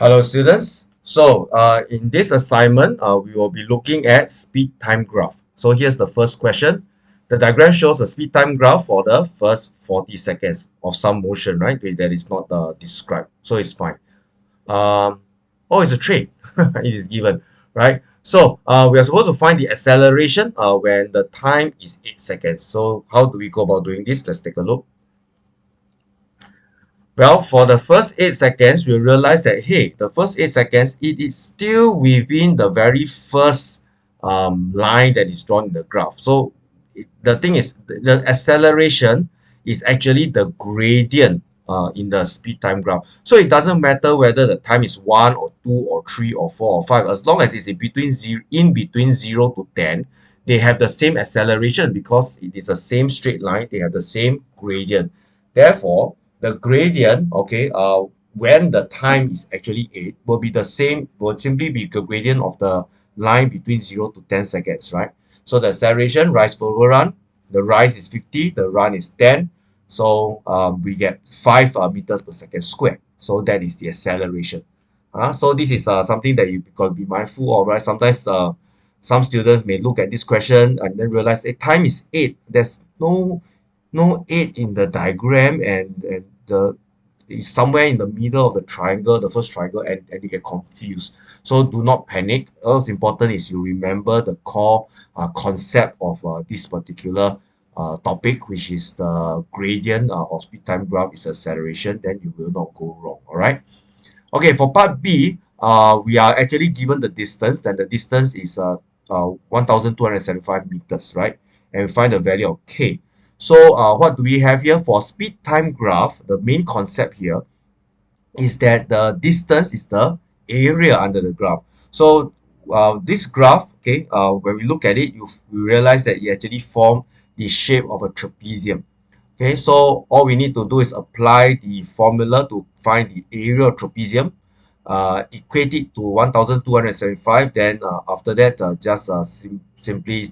Hello students. In this assignment, we will be looking at speed time graph. So here's the first question. The diagram shows a speed time graph for the first 40 seconds of some motion, right? That is not described, so it's fine. Um, oh, it's a train. It is given, right? We are supposed to find the acceleration when the time is 8 seconds. So how do we go about doing this? Let's take a look. Well, for the first 8 seconds, we realize that, hey, the first 8 seconds, it is still within the very first line that is drawn in the graph. So the thing is, the acceleration is actually the gradient in the speed time graph. So it doesn't matter whether the time is 1 or 2 or 3 or 4 or 5, as long as it's in between 0 to 10, they have the same acceleration because it is the same straight line, they have the same gradient. Therefore, the gradient, okay, when the time is actually 8, will be the same, will simply be the gradient of the line between 0 to 10 seconds, right? So the acceleration, rise over run, the rise is 50, the run is 10. So we get 5 meters per second squared. So that is the acceleration. So this is something that you got to be mindful of, right? Sometimes some students may look at this question and then realize, time is 8. There's no 8 in the diagram, and the it's somewhere in the middle of the triangle, the first triangle, and you get confused. So do not panic. What's important is you remember the core concept of this particular topic, which is the gradient of speed time graph is acceleration. Then you will not go wrong. All right. Okay, for part B, we are actually given the distance. Then the distance is 1,275 meters, right? And we find the value of k. So what do we have here for speed time graph? The main concept here is that the distance is the area under the graph. So this graph, okay, when we look at it, we realize that it actually forms the shape of a trapezium. Okay, so all we need to do is apply the formula to find the area of trapezium, equate it to 1,275. Then after that, just simply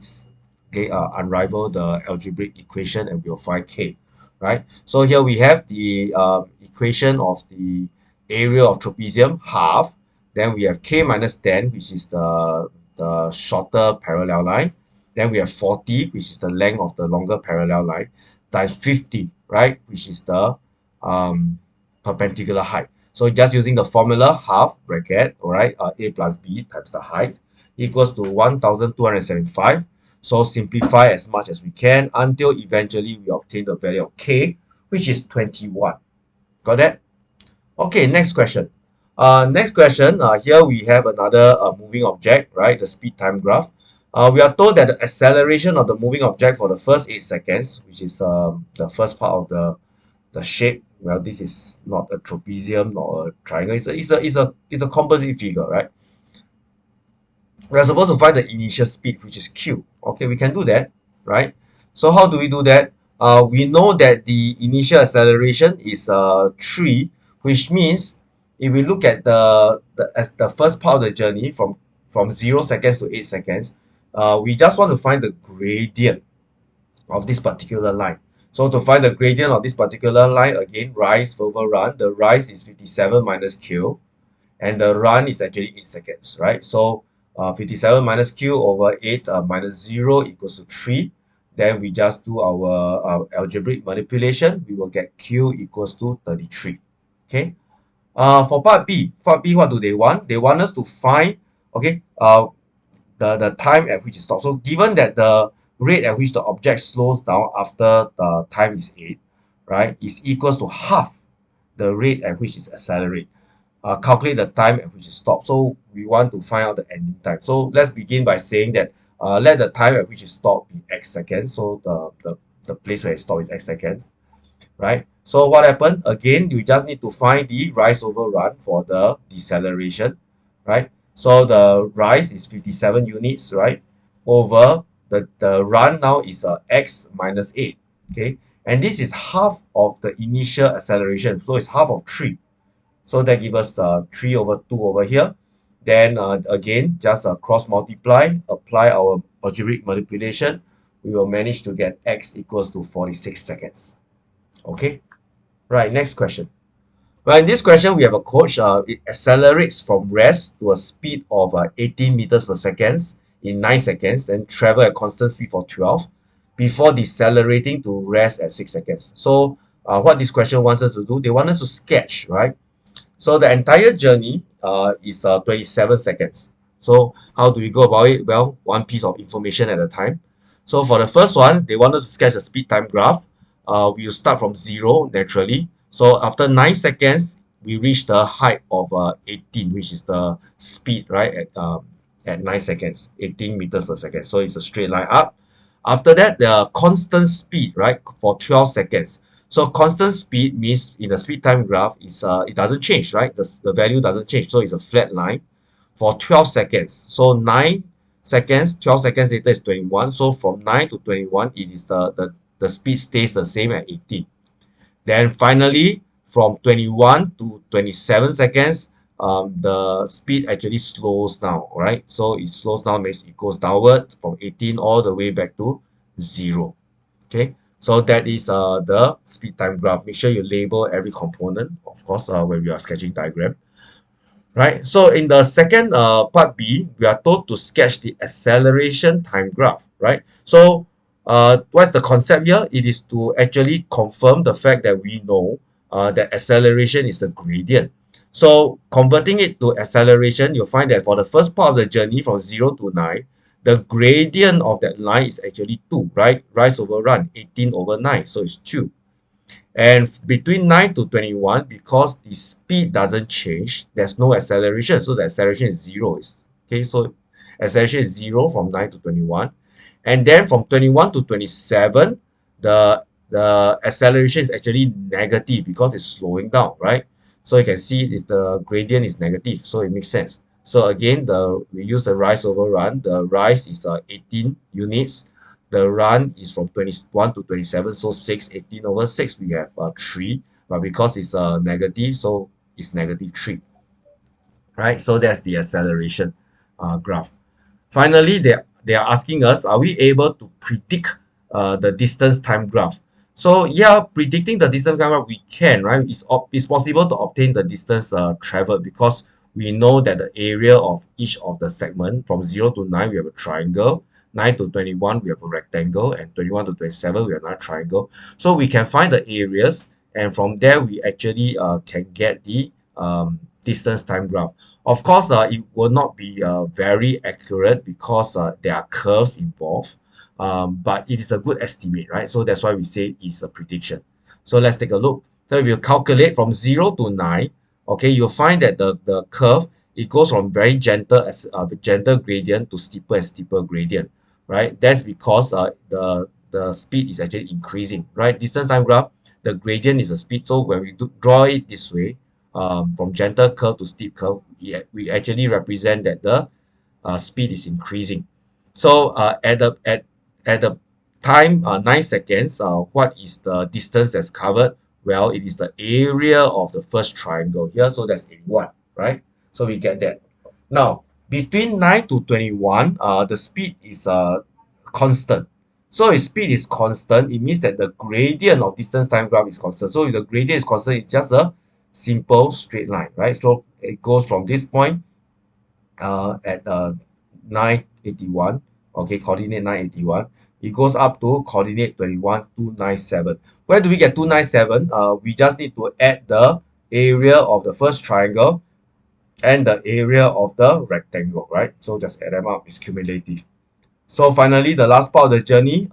okay, unravel the algebraic equation and we'll find k, right? So here we have the equation of the area of trapezium, half. Then we have k minus 10, which is the shorter parallel line. Then we have 40, which is the length of the longer parallel line, times 50, right, which is the perpendicular height. So just using the formula, half bracket, all right, a plus b times the height equals to 1,275. So simplify as much as we can until eventually we obtain the value of k, which is 21. Got that? Okay, next question. Next question, here we have another moving object, right? The speed time graph. We are told that the acceleration of the moving object for the first 8 seconds, which is the first part of the shape. Well, this is not a trapezium nor a triangle. It's a composite figure, right? We are supposed to find the initial speed, which is q. Okay, we can do that, right? So how do we do that? We know that the initial acceleration is 3, which means if we look at the first part of the journey from 0 seconds to 8 seconds, we just want to find the gradient of this particular line. So to find the gradient of this particular line, again, rise over run. The rise is 57 minus q, and the run is actually 8 seconds, right? So 57 minus q over 8 minus 0 equals to 3. Then we just do our algebraic manipulation. We will get q equals to 33. Okay. For part B, what do they want? They want us to find, okay, the time at which it stops. So given that the rate at which the object slows down after the time is 8, right, is equals to half the rate at which it accelerates. Calculate the time at which it stops. So we want to find out the ending time. So let's begin by saying that let the time at which it stops be x seconds. So the place where it stops is x seconds, right? So what happened? Again, you just need to find the rise over run for the deceleration, right? So the rise is 57 units, right? Over the run now is x minus 8, okay? And this is half of the initial acceleration. So it's half of 3. So that gives us 3 over 2 over here. Then again, just cross multiply, apply our algebraic manipulation. We will manage to get x equals to 46 seconds. Okay, right, next question. Well, in this question, we have a coach. It accelerates from rest to a speed of 18 meters per second in 9 seconds and travel at constant speed for 12 before decelerating to rest at 6 seconds. So what this question wants us to do, they want us to sketch, right? So the entire journey is 27 seconds. So how do we go about it? Well, one piece of information at a time. So for the first one, they want us to sketch a speed time graph. We'll start from zero naturally. So after 9 seconds, we reach the height of 18, which is the speed, right? At 9 seconds, 18 meters per second. So it's a straight line up. After that, the constant speed, right, for 12 seconds. So constant speed means in the speed time graph is it doesn't change, right? The value doesn't change. So it's a flat line for 12 seconds. So 9 seconds, 12 seconds later is 21. So from 9 to 21, it is the speed stays the same at 18. Then finally, from 21 to 27 seconds, the speed actually slows down, right? So it slows down means it goes downward from 18 all the way back to 0. Okay, so that is the speed time graph. Make sure you label every component, of course, when we are sketching diagram. Right, so in the second part B, we are told to sketch the acceleration time graph, right? So what's the concept here? It is to actually confirm the fact that we know that acceleration is the gradient. So converting it to acceleration, you'll find that for the first part of the journey from 0 to 9, the gradient of that line is actually 2, right? Rise over run, 18 over 9, so it's 2. And between 9 to 21, because the speed doesn't change, there's no acceleration. So the acceleration is 0. Okay, so acceleration is 0 from 9 to 21. And then from 21 to 27, the acceleration is actually negative because it's slowing down, right? So you can see is the gradient is negative. So it makes sense. So again, we use the rise over run. The rise is 18 units. The run is from 21 to 27, so 6, 18 over 6, we have 3. But because it's negative, so it's negative 3, right? So that's the acceleration graph. Finally, they are asking us, are we able to predict the distance time graph? So yeah, predicting the distance time graph, we can, right? It's possible to obtain the distance traveled because we know that the area of each of the segment from 0 to 9, we have a triangle. 9 to 21, we have a rectangle. And 21 to 27, we have another triangle. So we can find the areas. And from there, we actually can get the distance time graph. Of course, it will not be very accurate because there are curves involved, but it is a good estimate, right? So that's why we say it's a prediction. So let's take a look. So if you calculate from 0 to 9, okay, you'll find that the curve, it goes from very gentle as gentle gradient to steeper and steeper gradient, right? That's because the speed is actually increasing, right? Distance time graph, the gradient is the speed. So when we draw it this way, from gentle curve to steep curve, we actually represent that the speed is increasing. So at the time 9 seconds, what is the distance that's covered? Well, it is the area of the first triangle here. So that's 81, right? So we get that. Now, between 9 to 21, the speed is constant. So if speed is constant, it means that the gradient of distance time graph is constant. So if the gradient is constant, it's just a simple straight line, right? So it goes from this point at 981, okay, coordinate 981. It goes up to coordinate 21297. Where do we get 297? We just need to add the area of the first triangle and the area of the rectangle, right? So just add them up, it's cumulative. So finally, the last part of the journey,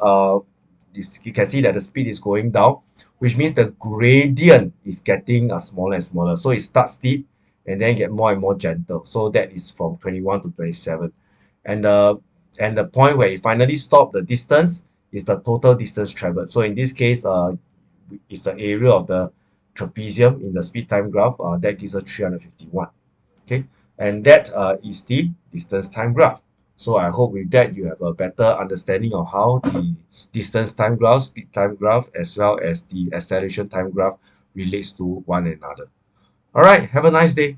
you can see that the speed is going down, which means the gradient is getting smaller and smaller. So it starts steep and then get more and more gentle. So that is from 21 to 27. And the point where it finally stopped, the distance is the total distance traveled. So in this case, it's the area of the trapezium in the speed time graph that gives us 351. Okay, and that is the distance time graph. So I hope with that you have a better understanding of how the distance time graph, speed time graph, as well as the acceleration time graph relates to one another. All right, have a nice day.